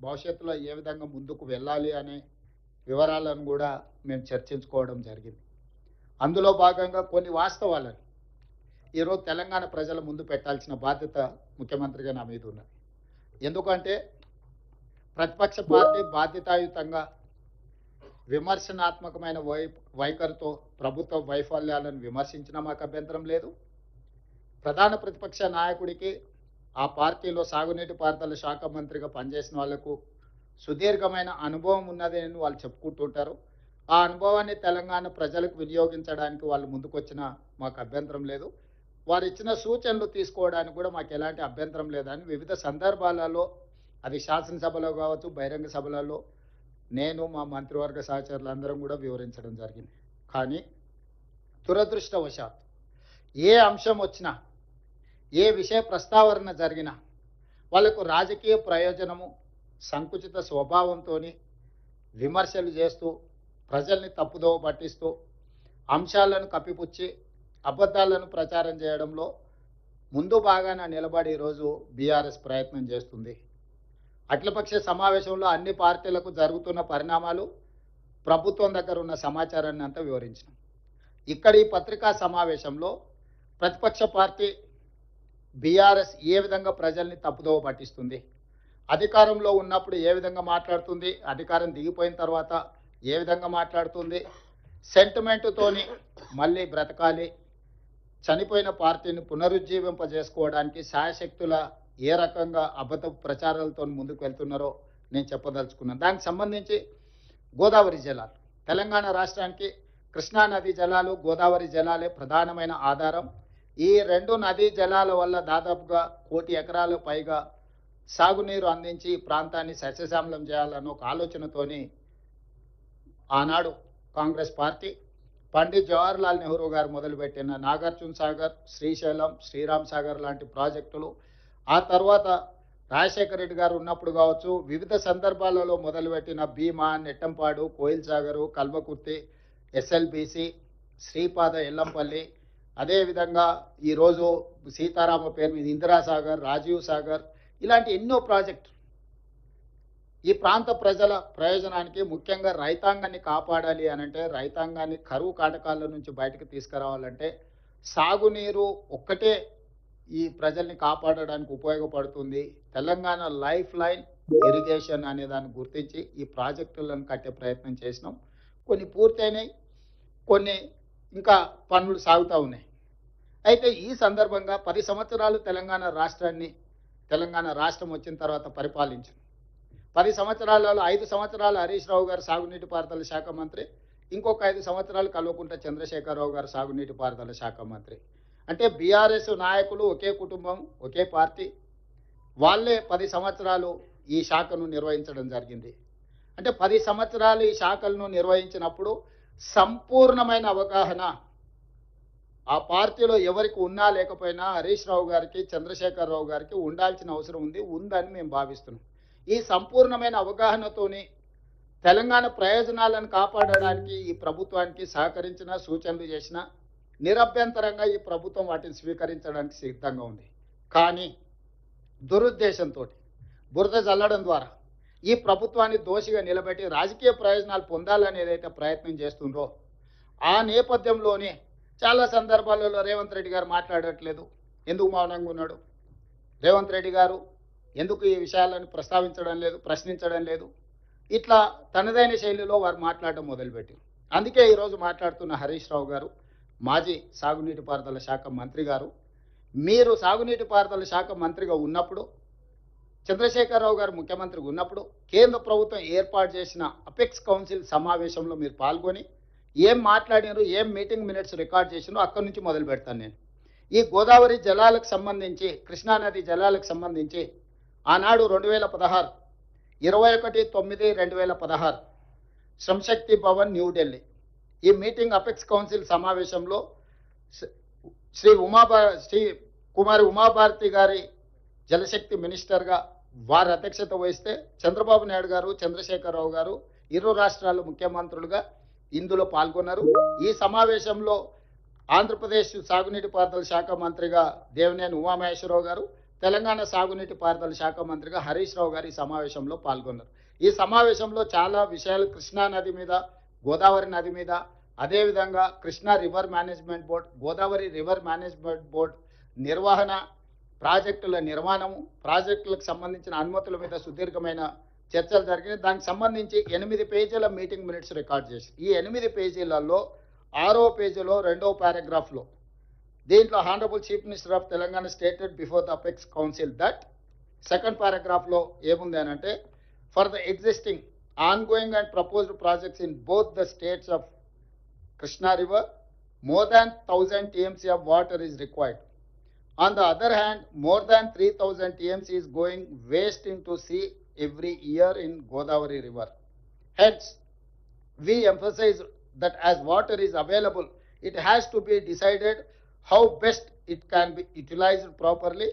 భవిష్యత్తులో ఏ విధంగా ముందుకు వెళ్ళాలి అనే వివరాలను కూడా మేము చర్చించుకోవడం జరిగింది. అందులో భాగంగా కొన్ని వాస్తవాలను ఈరోజు తెలంగాణ ప్రజల ముందు పెట్టాల్సిన బాధ్యత ముఖ్యమంత్రిగా నా మీద ఉన్నది. ఎందుకంటే ప్రతిపక్ష పార్టీ బాధ్యతాయుతంగా విమర్శనాత్మకమైన వైఖరితో ప్రభుత్వ వైఫల్యాలను విమర్శించినా మాకు అభ్యంతరం లేదు. ప్రధాన ప్రతిపక్ష నాయకుడికి ఆ పార్టీలో సాగునీటి పారుదల శాఖ మంత్రిగా పనిచేసిన వాళ్లకు సుదీర్ఘమైన అనుభవం ఉన్నది అని వాళ్ళు చెప్పుకుంటుంటారు. ఆ అనుభవాన్ని తెలంగాణ ప్రజలకు వినియోగించడానికి వాళ్ళు ముందుకొచ్చినా మాకు అభ్యంతరం లేదు. వారు ఇచ్చిన సూచనలు తీసుకోవడానికి కూడా మాకు ఎలాంటి అభ్యంతరం లేదని వివిధ సందర్భాలలో, అది శాసనసభలో కావచ్చు, బహిరంగ సభలలో నేను మా మంత్రివర్గ సహచరులు అందరం కూడా వివరించడం జరిగింది. కానీ దురదృష్టవశాత్తు ఏ అంశం వచ్చినా, ఏ విషయ ప్రస్తావన జరిగినా వాళ్ళకు రాజకీయ ప్రయోజనము, సంకుచిత స్వభావంతో విమర్శలు చేస్తూ ప్రజల్ని తప్పుదోవ పట్టిస్తూ అంశాలను కప్పిపుచ్చి అబద్ధాలను ప్రచారం చేయడంలో ముందు బాగానే నిలబడి ఈరోజు బీఆర్ఎస్ ప్రయత్నం చేస్తుంది. అఖిలపక్ష సమావేశంలో అన్ని పార్టీలకు జరుగుతున్న పరిణామాలు, ప్రభుత్వం దగ్గర ఉన్న సమాచారాన్ని అంతా వివరించినాం. ఇక్కడ ఈ పత్రికా సమావేశంలో ప్రతిపక్ష పార్టీ బీఆర్ఎస్ ఏ విధంగా ప్రజల్ని తప్పుదోవ పట్టిస్తుంది, అధికారంలో ఉన్నప్పుడు ఏ విధంగా మాట్లాడుతుంది, అధికారం దిగిపోయిన తర్వాత ఏ విధంగా మాట్లాడుతుంది, సెంటిమెంటుతోని మళ్ళీ బ్రతకాలి, చనిపోయిన పార్టీని పునరుజ్జీవింపజేసుకోవడానికి శాయశక్తుల ఏ రకంగా అబద్ధ ప్రచారాలతో ముందుకు వెళ్తున్నారో నేను చెప్పదలుచుకున్నాను. దానికి సంబంధించి గోదావరి జలాలు, తెలంగాణ రాష్ట్రానికి కృష్ణా నదీ జలాలు, గోదావరి జలాలే ప్రధానమైన ఆధారం. ఈ రెండు నదీ జలాల వల్ల దాదాపుగా 1 కోటి ఎకరాలు పైగా సాగునీరు అందించి ఈ ప్రాంతాన్ని సస్యశ్యామలం చేయాలన్న ఒక ఆలోచనతోని ఆనాడు కాంగ్రెస్ పార్టీ పండిత్ జవహర్లాల్ నెహ్రూ గారు మొదలుపెట్టిన నాగార్జున సాగర్, శ్రీశైలం, శ్రీరామ్ సాగర్ లాంటి ప్రాజెక్టులు, ఆ తర్వాత రాజశేఖర రెడ్డి గారు ఉన్నప్పుడు కావచ్చు, వివిధ సందర్భాలలో మొదలుపెట్టిన భీమా, నెట్టంపాడు, కోయిల్ సాగరు, కల్వకుర్తి, ఎస్ఎల్బిసి, శ్రీపాద ఎల్లంపల్లి, అదేవిధంగా ఈరోజు సీతారామ పేరు మీద ఇందిరాసాగర్, రాజీవ్ సాగర్, ఇలాంటి ఎన్నో ప్రాజెక్టులు ఈ ప్రాంత ప్రజల ప్రయోజనానికి, ముఖ్యంగా రైతాంగాన్ని కాపాడాలి అనంటే, రైతాంగాన్ని కరువు కాటకాల నుంచి బయటకు తీసుకురావాలంటే సాగునీరు ఒక్కటే ఈ ప్రజల్ని కాపాడడానికి ఉపయోగపడుతుంది. తెలంగాణ లైఫ్ లైన్ ఇరిగేషన్ అనే దాన్ని గుర్తించి ఈ ప్రాజెక్టులను కట్టే ప్రయత్నం చేసినాం. కొన్ని పూర్తయినాయి, కొన్ని ఇంకా పనులు సాగుతూ ఉన్నాయి. అయితే ఈ సందర్భంగా 10 సంవత్సరాలు తెలంగాణ రాష్ట్రం వచ్చిన తర్వాత పరిపాలించింది. 10 సంవత్సరాలలో 5 సంవత్సరాలు హరీష్ రావు గారు సాగునీటి పారుదల శాఖ మంత్రి, ఇంకొక 5 సంవత్సరాలు కల్వకుంట్ల చంద్రశేఖరరావు గారు సాగునీటి పారుదల శాఖ మంత్రి. అంటే బీఆర్ఎస్ నాయకులు ఒకే కుటుంబం, ఒకే పార్టీ, వాళ్ళే 10 సంవత్సరాలు ఈ శాఖను నిర్వహించడం జరిగింది. అంటే 10 సంవత్సరాలు ఈ శాఖలను నిర్వహించినప్పుడు సంపూర్ణమైన అవగాహన ఆ పార్టీలో ఎవరికి ఉన్నా లేకపోయినా హరీష్ రావు గారికి, చంద్రశేఖరరావు గారికి ఉండాల్సిన అవసరం ఉందని మేము భావిస్తున్నాం. ఈ సంపూర్ణమైన అవగాహనతోని తెలంగాణ ప్రయోజనాలను కాపాడడానికి ఈ ప్రభుత్వానికి సహకరించిన, సూచనలు చేసిన నిరభ్యంతరంగా ఈ ప్రభుత్వం వాటిని స్వీకరించడానికి సిద్ధంగా ఉంది. కానీ దురుద్దేశంతో బురద జల్లడం ద్వారా ఈ ప్రభుత్వాన్ని దోషిగా నిలబెట్టి రాజకీయ ప్రయోజనాలు పొందాలని ఏదైతే ప్రయత్నం చేస్తుందో, ఆ నేపథ్యంలోనే చాలా సందర్భాలలో రేవంత్ రెడ్డి గారు మాట్లాడట్లేదు. ఎందుకు మౌనంగా ఉన్నాడు? రేవంత్ రెడ్డి గారు ఎందుకు ఈ విషయాలను ప్రశ్నించడం లేదు? ఇట్లా తనదైన శైలిలో వారు మాట్లాడడం మొదలుపెట్టారు. అందుకే ఈరోజు మాట్లాడుతున్న హరీష్ రావు గారు, మాజీ సాగునీటి పారుదల శాఖ మంత్రి గారు, మీరు సాగునీటి పారుదల శాఖ మంత్రిగా ఉన్నప్పుడు, చంద్రశేఖరరావు గారు ముఖ్యమంత్రిగా ఉన్నప్పుడు కేంద్ర ప్రభుత్వం ఏర్పాటు చేసిన అపెక్స్ కౌన్సిల్ సమావేశంలో మీరు పాల్గొని ఏం మాట్లాడినారు, ఏం మీటింగ్ మినిట్స్ రికార్డ్ చేసినారో అక్కడి నుంచి మొదలు పెడతాను నేను. ఈ గోదావరి జలాలకు సంబంధించి, కృష్ణానది జలాలకు సంబంధించి ఆనాడు 2016 21/9/2016 శ్రమశక్తి భవన్, న్యూఢిల్లీ ఈ మీటింగ్ అపెక్స్ కౌన్సిల్ సమావేశంలో శ్రీ కుమారి ఉమాభారతి గారి జలశక్తి మినిస్టర్గా వారి అధ్యక్షత వహిస్తే, చంద్రబాబు నాయుడు గారు, చంద్రశేఖరరావు గారు ఇరు రాష్ట్రాల ముఖ్యమంత్రులుగా ఇందులో పాల్గొన్నారు. ఈ సమావేశంలో ఆంధ్రప్రదేశ్ సాగునీటి పారుదల శాఖ మంత్రిగా దేవినేని ఉమామహేశ్వరరావు గారు, తెలంగాణ సాగునీటి పారుదల శాఖ మంత్రిగా హరీష్ రావు గారు ఈ సమావేశంలో పాల్గొన్నారు. ఈ సమావేశంలో చాలా విషయాలు కృష్ణా నది మీద, గోదావరి నది మీద, అదేవిధంగా Krishna river management board, Godavari river management board నిర్వహణ, ప్రాజెక్టుల నిర్మాణము, ప్రాజెక్టులకు సంబంధించిన అనుమతుల మీద సుదీర్ఘమైన చర్చలు జరిగినాయి. దానికి సంబంధించి 8 పేజీల మీటింగ్ మినిట్స్ రికార్డ్ చేసి, ఈ 8 పేజీలలో 6వ పేజీలో 2వ పారాగ్రాఫ్లో దీంట్లో honourable chief minister of Telangana stated before the apex council that, second పారాగ్రాఫ్లో ఏముంది అని అంటే, for the existing ongoing and proposed projects in both the states of Krishna River, more than 1000 TMC of water is required. On the other hand, more than 3000 TMC is going waste into sea every year in Godavari River. Hence, we emphasize that as water is available, it has to be decided how best it can be utilized properly.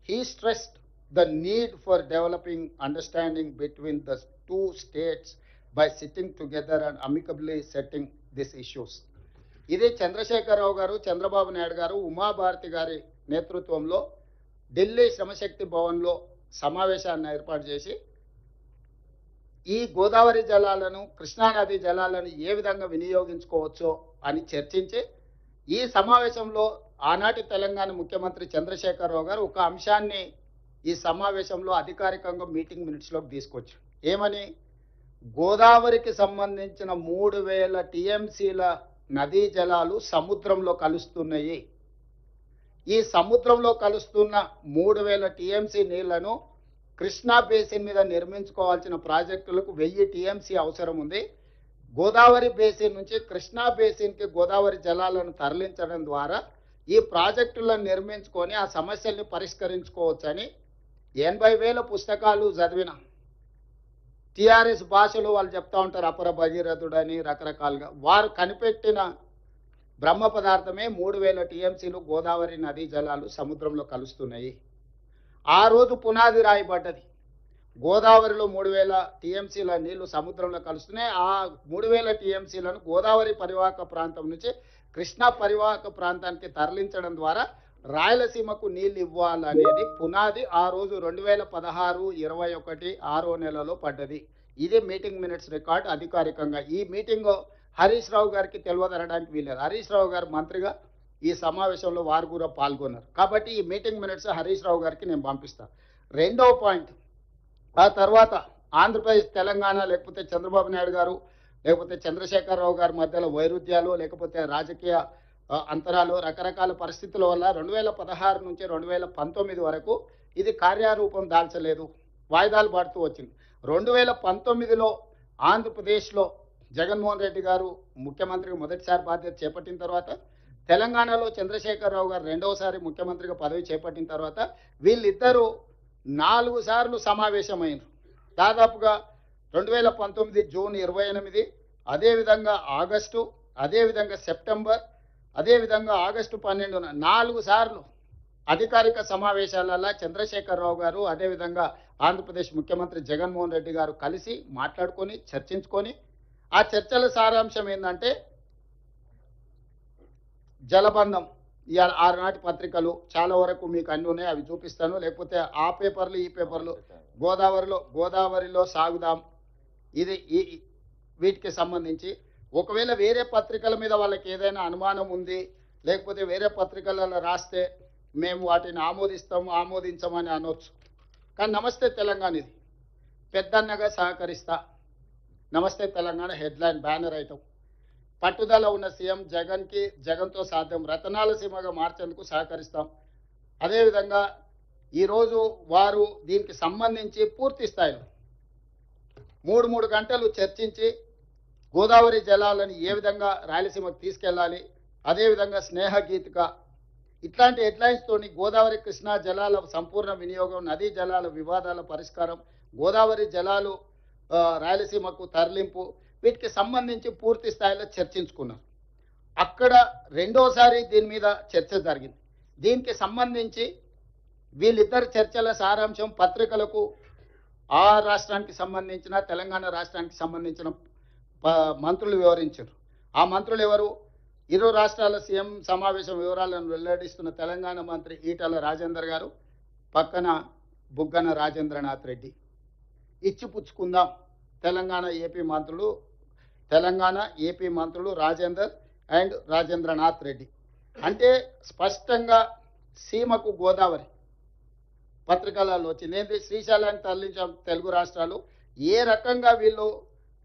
He stressed the need for developing understanding between the two states by sitting together and amicably setting these issues. ఇది చంద్రశేఖరరావు గారు, చంద్రబాబు నాయుడు గారు, ఉమాభారతి గారి నేతృత్వంలో ఢిల్లీ శ్రమశక్తి భవన్లో సమావేశాన్ని ఏర్పాటు చేసి ఈ గోదావరి జలాలను, కృష్ణానది జలాలను ఏ విధంగా వినియోగించుకోవచ్చో అని చర్చించి, ఈ సమావేశంలో ఆనాటి తెలంగాణ ముఖ్యమంత్రి చంద్రశేఖరరావు గారు ఒక అంశాన్ని ఈ సమావేశంలో అధికారికంగా మీటింగ్ మినిట్స్లోకి తీసుకొచ్చారు. ఏమని? గోదావరికి సంబంధించిన 3000 టీఎంసీల నదీ జలాలు సముద్రంలో కలుస్తున్నాయి. ఈ సముద్రంలో కలుస్తున్న 3000 టీఎంసీ నీళ్లను కృష్ణా బేసిన్ మీద నిర్మించుకోవాల్సిన ప్రాజెక్టులకు 1000 టీఎంసీ అవసరం ఉంది. గోదావరి బేసిన్ నుంచి కృష్ణా బేసిన్కి గోదావరి జలాలను తరలించడం ద్వారా ఈ ప్రాజెక్టులను నిర్మించుకొని ఆ సమస్యల్ని పరిష్కరించుకోవచ్చని 80,000 పుస్తకాలు చదివిన టిఆర్ఎస్ భాషలో వాళ్ళు చెప్తా ఉంటారు, అపర భగీరథుడని రకరకాలుగా. వారు కనిపెట్టిన బ్రహ్మ పదార్థమే 3000 టీఎంసీలు గోదావరి నదీ జలాలు సముద్రంలో కలుస్తున్నాయి. ఆ రోజు పునాది రాయబడ్డది. గోదావరిలో 3000 టీఎంసీల నీళ్లు సముద్రంలో కలుస్తున్నాయి. ఆ 3000 టీఎంసీలను గోదావరి పరివాహక ప్రాంతం నుంచి కృష్ణా పరివాహక ప్రాంతానికి తరలించడం ద్వారా రాయలసీమకు నీళ్ళు ఇవ్వాలనేది పునాది ఆ రోజు 2016-21 6వ నెలలో పడ్డది. ఇది మీటింగ్ మినిట్స్ రికార్డ్ అధికారికంగా. ఈ మీటింగ్ హరీష్ రావు గారికి తెలియదనడానికి వీలేదు. హరీష్ రావు గారు మంత్రిగా ఈ సమావేశంలో వారు కూడా పాల్గొన్నారు. కాబట్టి ఈ మీటింగ్ మినిట్స్ హరీష్ రావు గారికి నేను పంపిస్తాను. రెండవ పాయింట్, ఆ తర్వాత ఆంధ్రప్రదేశ్, తెలంగాణ, లేకపోతే చంద్రబాబు నాయుడు గారు, లేకపోతే చంద్రశేఖరరావు గారి మధ్యలో వైరుధ్యాలు, లేకపోతే రాజకీయ అంతరాలు, రకరకాల పరిస్థితుల వల్ల 2016 నుంచి 2019 వరకు ఇది కార్యరూపం దాల్చలేదు, వాయిదాలు పడుతూ వచ్చింది. 2019లో ఆంధ్రప్రదేశ్లో జగన్మోహన్ రెడ్డి గారు ముఖ్యమంత్రిగా మొదటిసారి బాధ్యత చేపట్టిన తర్వాత, తెలంగాణలో చంద్రశేఖరరావు గారు రెండవసారి ముఖ్యమంత్రిగా పదవి చేపట్టిన తర్వాత వీళ్ళిద్దరూ 4 సార్లు సమావేశమైనారు. దాదాపుగా 2019 జూన్ 28, అదేవిధంగా ఆగస్టు, అదేవిధంగా సెప్టెంబర్, అదేవిధంగా ఆగస్టు 12న 4 సార్లు అధికారిక సమావేశాలలో చంద్రశేఖరరావు గారు, అదేవిధంగా ఆంధ్రప్రదేశ్ ముఖ్యమంత్రి జగన్మోహన్ రెడ్డి గారు కలిసి మాట్లాడుకొని చర్చించుకొని, ఆ చర్చల సారాంశం ఏంటంటే జలబంధం. ఇవాళ ఆనాటి పత్రికలు చాలా వరకు మీకు అన్ని ఉన్నాయి, అవి చూపిస్తాను. లేకపోతే ఆ పేపర్లు ఈ పేపర్లు గోదావరిలో సాగుదాం, ఇది వీటికి సంబంధించి ఒకవేళ వేరే పత్రికల మీద వాళ్ళకి ఏదైనా అనుమానం ఉంది, లేకపోతే వేరే పత్రికలలో రాస్తే మేము వాటిని ఆమోదించమని అనొచ్చు. కానీ నమస్తే తెలంగాణ ఇది పెద్దన్నగా సహకరిస్తా. నమస్తే తెలంగాణ హెడ్లైన్ బ్యానర్ ఐటమ్. పట్టుదల ఉన్న సీఎం జగన్తో సాధ్యం, రతనాల సీమగా మార్చేందుకు సహకరిస్తాం. అదేవిధంగా ఈరోజు వారు దీనికి సంబంధించి పూర్తి స్థాయిలో 3 గంటలు చర్చించి గోదావరి జలాలను ఏ విధంగా రాయలసీమకు తీసుకెళ్ళాలి, అదేవిధంగా స్నేహగీతిక, ఇట్లాంటి హెడ్లైన్స్తోని గోదావరి కృష్ణా జలాల సంపూర్ణ వినియోగం, నదీ జలాల వివాదాల పరిష్కారం, గోదావరి జలాలు రాయలసీమకు తరలింపు, వీటికి సంబంధించి పూర్తి స్థాయిలో చర్చించుకున్నారు. అక్కడ రెండోసారి దీని మీద చర్చ జరిగింది. దీనికి సంబంధించి వీళ్ళిద్దరు చర్చల సారాంశం పత్రికలకు ఆ రాష్ట్రానికి సంబంధించిన, తెలంగాణ రాష్ట్రానికి సంబంధించిన మంత్రులు వివరించారు. ఆ మంత్రులు ఎవరు? ఇరు రాష్ట్రాల సీఎం సమావేశం వివరాలను వెల్లడిస్తున్న తెలంగాణ మంత్రి ఈటల రాజేందర్ గారు, పక్కన బుగ్గన రాజేంద్రనాథ్ రెడ్డి. ఇచ్చి పుచ్చుకుందాం. తెలంగాణ ఏపీ మంత్రులు రాజేందర్ అండ్ రాజేంద్రనాథ్ రెడ్డి. అంటే స్పష్టంగా సీమకు గోదావరి పత్రికలలో వచ్చింది. ఏంటి శ్రీశైలాన్ని తరలించాం తెలుగు రాష్ట్రాలు, ఏ రకంగా వీళ్ళు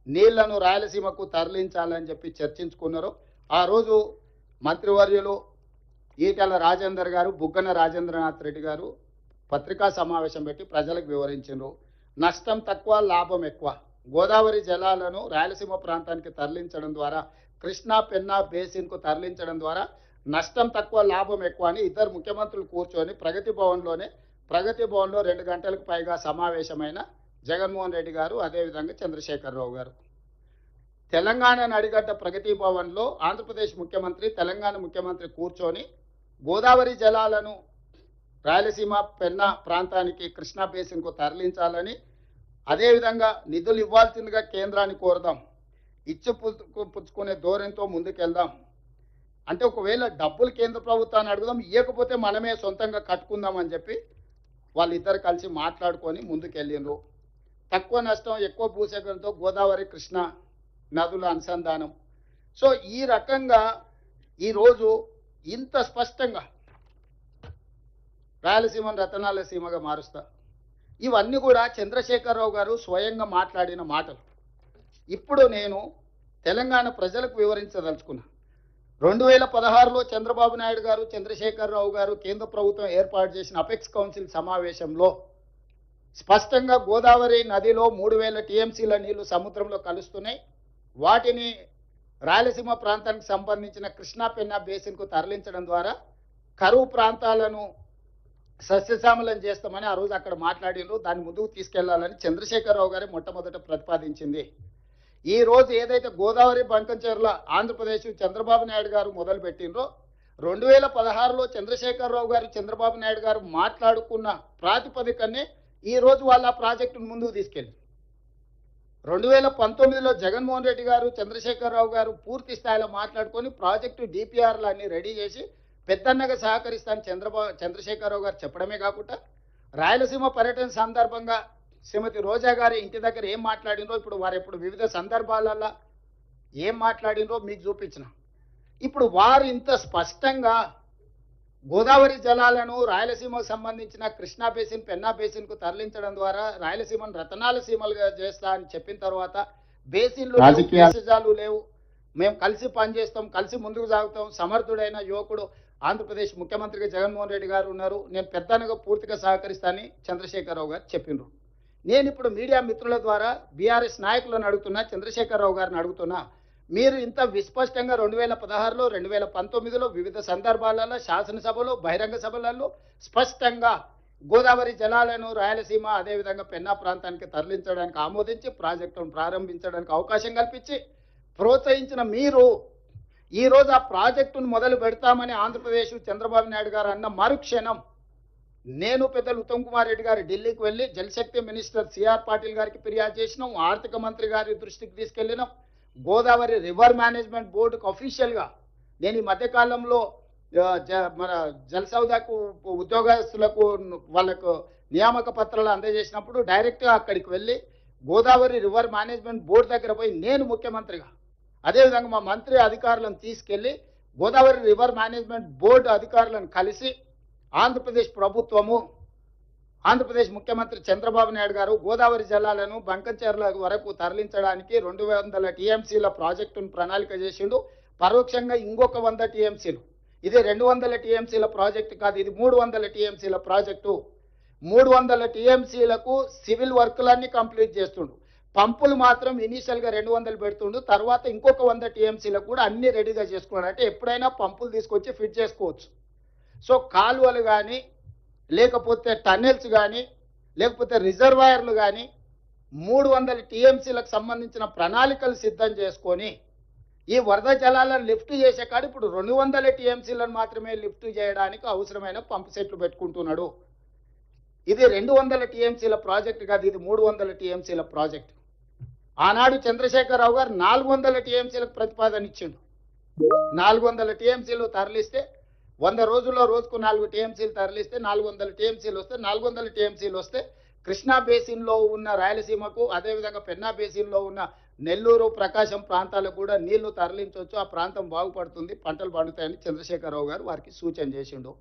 నీళ్లను రాయలసీమకు తరలించాలని చెప్పి చర్చించుకున్నారో ఆ రోజు మంత్రివర్యులు ఈటెల రాజేందర్ గారు, బుగ్గన రాజేంద్రనాథ్ రెడ్డి గారు పత్రికా సమావేశం పెట్టి ప్రజలకు వివరించారు. నష్టం తక్కువ, లాభం ఎక్కువ. గోదావరి జలాలను రాయలసీమ ప్రాంతానికి తరలించడం ద్వారా, కృష్ణా పెన్నా బేసిన్కు తరలించడం ద్వారా నష్టం తక్కువ, లాభం ఎక్కువ అని ఇద్దరు ముఖ్యమంత్రులు కూర్చొని ప్రగతి భవన్లో 2 గంటలకు పైగా సమావేశమైన జగన్మోహన్ రెడ్డి గారు, అదేవిధంగా చంద్రశేఖరరావు గారు. తెలంగాణ నడిగడ్డ ప్రగతి భవన్లో ఆంధ్రప్రదేశ్ ముఖ్యమంత్రి, తెలంగాణ ముఖ్యమంత్రి కూర్చొని గోదావరి జలాలను రాయలసీమ పెన్నా ప్రాంతానికి, కృష్ణా బేసిన్కు తరలించాలని, అదేవిధంగా నిధులు ఇవ్వాల్సిందిగా కేంద్రాన్ని కోరదాం, పుచ్చుకునే ధోరణితో ముందుకెళ్దాం. అంటే ఒకవేళ డబ్బులు కేంద్ర ప్రభుత్వాన్ని అడుగుదాం, ఇవ్వకపోతే మనమే సొంతంగా కట్టుకుందాం అని చెప్పి వాళ్ళిద్దరు కలిసి మాట్లాడుకొని ముందుకెళ్ళిండ్రు. తక్కువ నష్టం, ఎక్కువ భూసేకరణతో గోదావరి కృష్ణ నదుల అనుసంధానం. సో ఈ రకంగా ఈరోజు ఇంత స్పష్టంగా రాయలసీమను రతనాల సీమగా మారుస్తా, ఇవన్నీ కూడా చంద్రశేఖరరావు గారు స్వయంగా మాట్లాడిన మాటలు. ఇప్పుడు నేను తెలంగాణ ప్రజలకు వివరించదలుచుకున్నా. 2016లో చంద్రబాబు నాయుడు గారు, చంద్రశేఖరరావు గారు కేంద్ర ప్రభుత్వం ఏర్పాటు చేసిన అపెక్స్ కౌన్సిల్ సమావేశంలో స్పష్టంగా గోదావరి నదిలో 3000 టీఎంసీల నీళ్లు సముద్రంలో కలుస్తున్నాయి, వాటిని రాయలసీమ ప్రాంతానికి సంబంధించిన కృష్ణా పెన్నా బేసిన్కు తరలించడం ద్వారా కరువు ప్రాంతాలను సస్యశ్యామలం చేస్తామని ఆ రోజు అక్కడ మాట్లాడినరు. దాన్ని ముందుకు తీసుకెళ్లాలని చంద్రశేఖరరావు గారే మొట్టమొదట ప్రతిపాదించింది. ఈ రోజు ఏదైతే గోదావరి బంకంచెర్ల ఆంధ్రప్రదేశ్ చంద్రబాబు నాయుడు గారు మొదలు పెట్టినరో, 2016లో చంద్రశేఖరరావు గారు, చంద్రబాబు నాయుడు గారు మాట్లాడుకున్న ప్రాతిపదికనే ఈ రోజు వాళ్ళ ప్రాజెక్టును ముందుకు తీసుకెళ్ళి 2019లో జగన్మోహన్ రెడ్డి గారు, చంద్రశేఖరరావు గారు పూర్తి స్థాయిలో మాట్లాడుకొని ప్రాజెక్టు డిపిఆర్లు అన్ని రెడీ చేసి పెద్దన్నగా సహకరిస్తాను చంద్రశేఖరరావు గారు చెప్పడమే కాకుండా, రాయలసీమ పర్యటన సందర్భంగా శ్రీమతి రోజా గారి ఇంటి దగ్గర ఏం మాట్లాడినో, ఇప్పుడు వారు ఎప్పుడు వివిధ సందర్భాలలో ఏం మాట్లాడినో మీకు చూపించిన. ఇప్పుడు వారు ఇంత స్పష్టంగా గోదావరి జలాలను రాయలసీమకు సంబంధించిన కృష్ణా బేసిన్, పెన్నా బేసిన్కు తరలించడం ద్వారా రాయలసీమను రతనాల సీమలుగా చేస్తా అని చెప్పిన తర్వాత, బేసిన్లు రాజకీయాలు లేవు, మేము కలిసి పనిచేస్తాం, కలిసి ముందుకు సాగుతాం, సమర్థుడైన యువకుడు ఆంధ్రప్రదేశ్ ముఖ్యమంత్రిగా జగన్మోహన్ రెడ్డి గారు ఉన్నారు, నేను పెద్దనగా పూర్తిగా సహకరిస్తానని చంద్రశేఖరరావు గారు చెప్పిండ్రు. నేను ఇప్పుడు మీడియా మిత్రుల ద్వారా బీఆర్ఎస్ నాయకులను అడుగుతున్నా, చంద్రశేఖరరావు గారిని అడుగుతున్నా, మీరు ఇంత విస్పష్టంగా 2016లో, 2019లో వివిధ సందర్భాలలో శాసనసభలో, బహిరంగ సభలలో స్పష్టంగా గోదావరి జలాలను రాయలసీమ, అదేవిధంగా పెన్నా ప్రాంతానికి తరలించడానికి ఆమోదించి ప్రాజెక్టును ప్రారంభించడానికి అవకాశం కల్పించి ప్రోత్సహించిన మీరు ఈరోజు ఆ ప్రాజెక్టును మొదలు పెడతామని ఆంధ్రప్రదేశ్ చంద్రబాబు నాయుడు గారు అన్న మరుక్షణం నేను పెద్దలు ఉత్తమ్ కుమార్ రెడ్డి గారు ఢిల్లీకి వెళ్ళి జలశక్తి మినిస్టర్ సిఆర్ పాటిల్ గారికి ఫిర్యాదు చేసినాం, ఆర్థిక మంత్రి గారి దృష్టికి తీసుకెళ్లినాం, గోదావరి రివర్ మేనేజ్మెంట్ బోర్డుకు అఫీషియల్గా నేను ఈ మధ్యకాలంలో మన జలసౌదాకు ఉద్యోగస్తులకు వాళ్ళకు నియామక పత్రాలు అందజేసినప్పుడు డైరెక్ట్గా అక్కడికి వెళ్ళి గోదావరి రివర్ మేనేజ్మెంట్ బోర్డు దగ్గర పోయి నేను ముఖ్యమంత్రిగా, అదేవిధంగా మా మంత్రి అధికారులను తీసుకెళ్లి గోదావరి రివర్ మేనేజ్మెంట్ బోర్డు అధికారులను కలిసి ఆంధ్రప్రదేశ్ ప్రభుత్వము, ఆంధ్రప్రదేశ్ ముఖ్యమంత్రి చంద్రబాబు నాయుడు గారు గోదావరి జలాలను బంకంచెర్ల వరకు తరలించడానికి 200 టీఎంసీల ప్రాజెక్టును ప్రణాళిక చేసిండు. పరోక్షంగా ఇంకొక 100 టీఎంసీలు, ఇది 200 టీఎంసీల ప్రాజెక్టు కాదు, ఇది 300 టీఎంసీల ప్రాజెక్టు. 300 టీఎంసీలకు సివిల్ వర్కులన్నీ కంప్లీట్ చేస్తుండు, పంపులు మాత్రం ఇనీషియల్గా 200 పెడుతుండు, తర్వాత ఇంకొక 100 టీఎంసీలకు కూడా అన్ని రెడీగా చేసుకున్నాడు. అంటే ఎప్పుడైనా పంపులు తీసుకొచ్చి ఫిట్ చేసుకోవచ్చు. సో కాలువలు కానీ, లేకపోతే టన్నెల్స్ కానీ, లేకపోతే రిజర్వాయర్లు కానీ 300 టీఎంసీలకు సంబంధించిన ప్రణాళికలు సిద్ధం చేసుకొని ఈ వరద జలాలను లిఫ్ట్ చేసే కాదు ఇప్పుడు 200 టీఎంసీలను మాత్రమే లిఫ్ట్ చేయడానికి అవసరమైన పంపు సెట్లు పెట్టుకుంటున్నాడు. ఇది 200 టీఎంసీల ప్రాజెక్టు కాదు, ఇది 300 టీఎంసీల ప్రాజెక్టు. ఆనాడు చంద్రశేఖరరావు గారు 400 టీఎంసీలకు ప్రతిపాదన ఇచ్చిండు. 400 టీఎంసీలు తరలిస్తే 100 రోజుల్లో రోజుకు 4 టీఎంసీలు తరలిస్తే 400 టీఎంసీలు వస్తే 400 టీఎంసీలు వస్తే కృష్ణా బేసిన్‌లో ఉన్న రాయలసీమకు, అదేవిధంగా పెన్నా బేసిన్‌లో ఉన్న నెల్లూరు, ప్రకాశం ప్రాంతాలకు కూడా నీళ్లు తరలించొచ్చు. ఆ ప్రాంతం బాగుపడుతుంది. పంటలు పండుతాయని చంద్రశేఖరరావు గారు వారికి సూచన చేసిండు.